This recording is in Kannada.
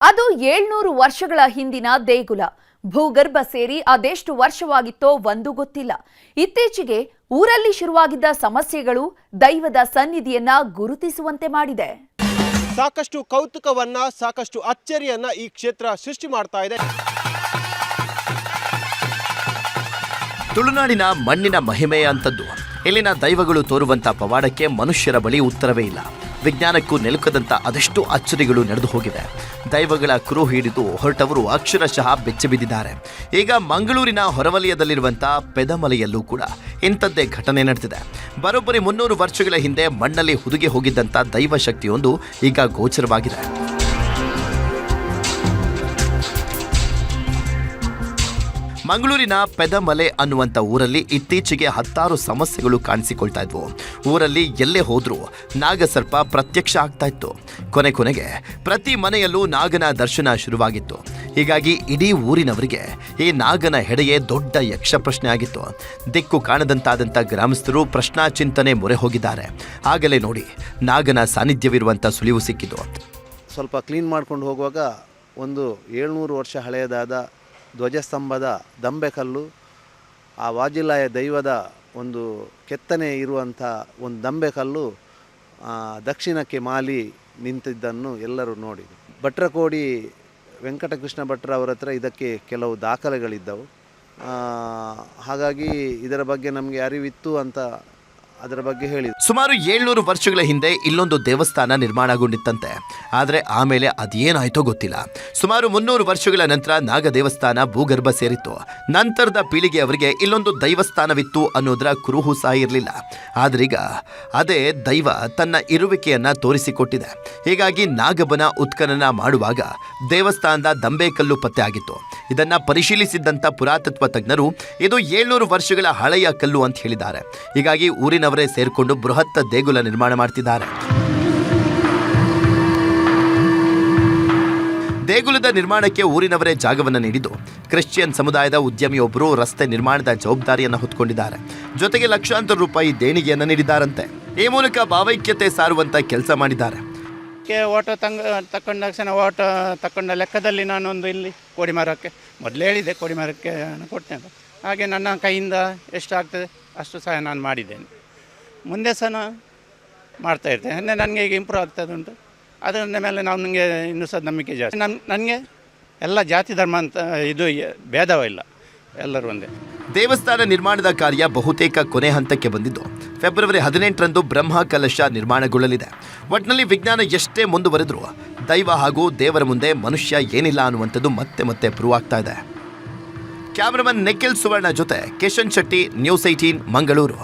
ಅದು 700 ವರ್ಷಗಳ ಹಿಂದಿನ ದೇಗುಲ. ಭೂಗರ್ಭ ಸೇರಿ ಅದೆಷ್ಟು ವರ್ಷವಾಗಿತ್ತೋ ಒಂದು ಗೊತ್ತಿಲ್ಲ. ಇತ್ತೀಚೆಗೆ ಊರಲ್ಲಿ ಶುರುವಾಗಿದ್ದ ಸಮಸ್ಯೆಗಳು ದೈವದ ಸನ್ನಿಧಿಯನ್ನ ಗುರುತಿಸುವಂತೆ ಮಾಡಿದೆ. ಸಾಕಷ್ಟು ಕೌತುಕವನ್ನ, ಸಾಕಷ್ಟು ಅಚ್ಚರಿಯನ್ನ ಈ ಕ್ಷೇತ್ರ ಸೃಷ್ಟಿ ಮಾಡ್ತಾ ಇದೆ. ತುಳುನಾಡಿನ ಮಣ್ಣಿನ ಮಹಿಮೆಯ ಅಂತದ್ದು. ಇಲ್ಲಿನ ದೈವಗಳು ತೋರುವಂತ ಪವಾಡಕ್ಕೆ ಮನುಷ್ಯರ ಬಳಿ ಉತ್ತರವೇ ಇಲ್ಲ. ವಿಜ್ಞಾನಕ್ಕೂ ನೆಲುಕದಂತ ಅದೆಷ್ಟು ಅಚ್ಚರಿಗಳು ನಡೆದು ಹೋಗಿವೆ. ದೈವಗಳ ಕುರು ಹಿಡಿದು ಹೊರಟವರು ಅಕ್ಷರಶಃ ಬೆಚ್ಚಬಿದ್ದಿದ್ದಾರೆ. ಈಗ ಮಂಗಳೂರಿನ ಹೊರವಲಯದಲ್ಲಿರುವಂಥ ಪೆದಮಲೆಯಲ್ಲೂ ಕೂಡ ಇಂಥದ್ದೇ ಘಟನೆ ನಡೆದಿದೆ. ಬರೋಬ್ಬರಿ 300 ವರ್ಷಗಳ ಹಿಂದೆ ಮಣ್ಣಲ್ಲಿ ಹುದುಗಿ ಹೋಗಿದ್ದಂಥ ದೈವ ಶಕ್ತಿಯೊಂದು ಈಗ ಗೋಚರವಾಗಿದೆ. ಮಂಗಳೂರಿನ ಪೆದಮಲೆ ಅನ್ನುವಂಥ ಊರಲ್ಲಿ ಇತ್ತೀಚೆಗೆ 10 ಸಮಸ್ಯೆಗಳು ಕಾಣಿಸಿಕೊಳ್ತಾ ಇದ್ವು. ಊರಲ್ಲಿ ಎಲ್ಲೇ ಹೋದ್ರೂ ನಾಗಸರ್ಪ ಪ್ರತ್ಯಕ್ಷ ಆಗ್ತಾ ಇತ್ತು. ಕೊನೆಗೆ ಪ್ರತಿ ಮನೆಯಲ್ಲೂ ನಾಗನ ದರ್ಶನ ಶುರುವಾಗಿತ್ತು. ಹೀಗಾಗಿ ಇಡೀ ಊರಿನವರಿಗೆ ಈ ನಾಗನ ಹೆಡೆಯೇ ದೊಡ್ಡ ಯಕ್ಷ ಪ್ರಶ್ನೆ ಆಗಿತ್ತು. ದಿಕ್ಕು ಕಾಣದಂತಾದಂಥ ಗ್ರಾಮಸ್ಥರು ಪ್ರಶ್ನಾ ಚಿಂತನೆ ಮೊರೆ ಹೋಗಿದ್ದಾರೆ. ಆಗಲೇ ನೋಡಿ ನಾಗನ ಸಾನ್ನಿಧ್ಯವಿರುವಂಥ ಸುಳಿವು ಸಿಕ್ಕಿತು. ಸ್ವಲ್ಪ ಕ್ಲೀನ್ ಮಾಡ್ಕೊಂಡು ಹೋಗುವಾಗ ಒಂದು 700 ವರ್ಷ ಹಳೆಯದಾದ ಧ್ವಜಸ್ತಂಭದ ದಂಬೆಕಲ್ಲು, ಆ ವಾಜಿಲಾಯ ದೈವದ ಒಂದು ಕೆತ್ತನೆ ಇರುವಂಥ ಒಂದು ದಂಬೆಕಲ್ಲು ದಕ್ಷಿಣಕ್ಕೆ ಮಾಲಿ ನಿಂತಿದ್ದನ್ನು ಎಲ್ಲರೂ ನೋಡಿದರು. ಭಟ್ರಕೋಡಿ ವೆಂಕಟಕೃಷ್ಣ ಭಟ್ರ ಅವರ ಹತ್ರ ಇದಕ್ಕೆ ಕೆಲವು ದಾಖಲೆಗಳಿದ್ದವು. ಹಾಗಾಗಿ ಇದರ ಬಗ್ಗೆ ನಮಗೆ ಅರಿವಿತ್ತು ಅಂತ ಅದರ ಬಗ್ಗೆ ಹೇಳಿ. ಸುಮಾರು 700 ವರ್ಷಗಳ ಹಿಂದೆ ಇಲ್ಲೊಂದು ದೇವಸ್ಥಾನ ನಿರ್ಮಾಣಗೊಂಡಿತ್ತಂತೆ. ಆದರೆ ಆಮೇಲೆ ಅದೇನಾಯ್ತೋ ಗೊತ್ತಿಲ್ಲ. ಸುಮಾರು 300 ವರ್ಷಗಳ ನಂತರ ನಾಗ ದೇವಸ್ಥಾನ ಭೂಗರ್ಭ ಸೇರಿತ್ತು. ನಂತರದ ಪೀಳಿಗೆಯವರಿಗೆ ಇಲ್ಲೊಂದು ದೈವಸ್ಥಾನವಿತ್ತು ಅನ್ನೋದರ ಕುರುಹು ಸಹ ಇರಲಿಲ್ಲ. ಆದ್ರೀಗ ಅದೇ ದೈವ ತನ್ನ ಇರುವಿಕೆಯನ್ನ ತೋರಿಸಿಕೊಟ್ಟಿದೆ. ಹೀಗಾಗಿ ನಾಗಬನ ಉತ್ಖನನ ಮಾಡುವಾಗ ದೇವಸ್ಥಾನದ ದಂಬೆಕಲ್ಲು ಪತ್ತೆ ಆಗಿತ್ತು. ಇದನ್ನ ಪರಿಶೀಲಿಸಿದ್ದಂಥ ಪುರಾತತ್ವ ತಜ್ಞರು ಇದು 700 ವರ್ಷಗಳ ಹಳೆಯ ಕಲ್ಲು ಅಂತ ಹೇಳಿದ್ದಾರೆ. ಹೀಗಾಗಿ ಊರಿನವರೇ ಸೇರಿಕೊಂಡು ಬೃಹತ್ ದೇಗುಲ ನಿರ್ಮಾಣ ಮಾಡ್ತಿದ್ದಾರೆ. ದೇಗುಲದ ನಿರ್ಮಾಣಕ್ಕೆ ಊರಿನವರೇ ಜಾಗವನ್ನು ನೀಡಿದ್ದು ಕ್ರಿಶ್ಚಿಯನ್ ಸಮುದಾಯದ ಉದ್ಯಮಿಯೊಬ್ಬರು ರಸ್ತೆ ನಿರ್ಮಾಣದ ಜವಾಬ್ದಾರಿಯನ್ನು ಹೊತ್ತುಕೊಂಡಿದ್ದಾರೆ. ಜೊತೆಗೆ ಲಕ್ಷಾಂತರ ರೂಪಾಯಿ ದೇಣಿಗೆಯನ್ನು ನೀಡಿದ್ದಾರಂತೆ. ಈ ಮೂಲಕ ಭಾವೈಕ್ಯತೆ ಸಾರುವಂತ ಕೆಲಸ ಮಾಡಿದ್ದಾರೆ. ಓಟೋ ತಕೊಂಡ ತಕ್ಷಣ ಓಟೋ ತಕೊಂಡ ಲೆಕ್ಕದಲ್ಲಿ ನಾನೊಂದು ಇಲ್ಲಿ ಕೋಡಿಮರಕ್ಕೆ ಮೊದಲು ಹೇಳಿದೆ, ಕೋಡಿಮರಕ್ಕೆ ಕೊಡ್ತೇನೆ. ಹಾಗೆ ನನ್ನ ಕೈಯಿಂದ ಎಷ್ಟು ಆಗ್ತದೆ ಅಷ್ಟು ಸಹ ನಾನು ಮಾಡಿದ್ದೇನೆ. ಮುಂದೆ ಸಹ ನಾನು ಮಾಡ್ತಾಯಿರ್ತೇನೆ. ನನಗೆ ಈಗ ಇಂಪ್ರೂವ್ ಆಗ್ತದೆ ಉಂಟು. ಅದರ ಮೇಲೆ ನನಗೆ ಇನ್ನೂ ಸಹ ನಂಬಿಕೆ ಜಾಸ್ತಿ. ನನಗೆ ಎಲ್ಲ ಜಾತಿ ಧರ್ಮ ಅಂತ ಇದು ಭೇದವಿಲ್ಲ, ಎಲ್ಲರೂ ಒಂದೇ. ದೇವಸ್ಥಾನ ನಿರ್ಮಾಣದ ಕಾರ್ಯ ಬಹುತೇಕ ಕೊನೆ ಹಂತಕ್ಕೆ ಬಂದಿದ್ದು ಫೆಬ್ರವರಿ 18ರಂದು ಬ್ರಹ್ಮ ಕಲಶ ನಿರ್ಮಾಣಗೊಳ್ಳಲಿದೆ. ಒಟ್ಟಿನಲ್ಲಿ ವಿಜ್ಞಾನ ಎಷ್ಟೇ ಮುಂದುವರೆದರೂ ದೈವ ಹಾಗೂ ದೇವರ ಮುಂದೆ ಮನುಷ್ಯ ಏನಿಲ್ಲ ಅನ್ನುವಂಥದ್ದು ಮತ್ತೆ ಪ್ರೂವ್ ಆಗ್ತಾ ಇದೆ. ಕ್ಯಾಮರಾಮನ್ ನಿಖಿಲ್ ಸುವರ್ಣ ಜೊತೆ ಕಿಶನ್ ಶೆಟ್ಟಿ, ನ್ಯೂಸ್ 18 ಮಂಗಳೂರು.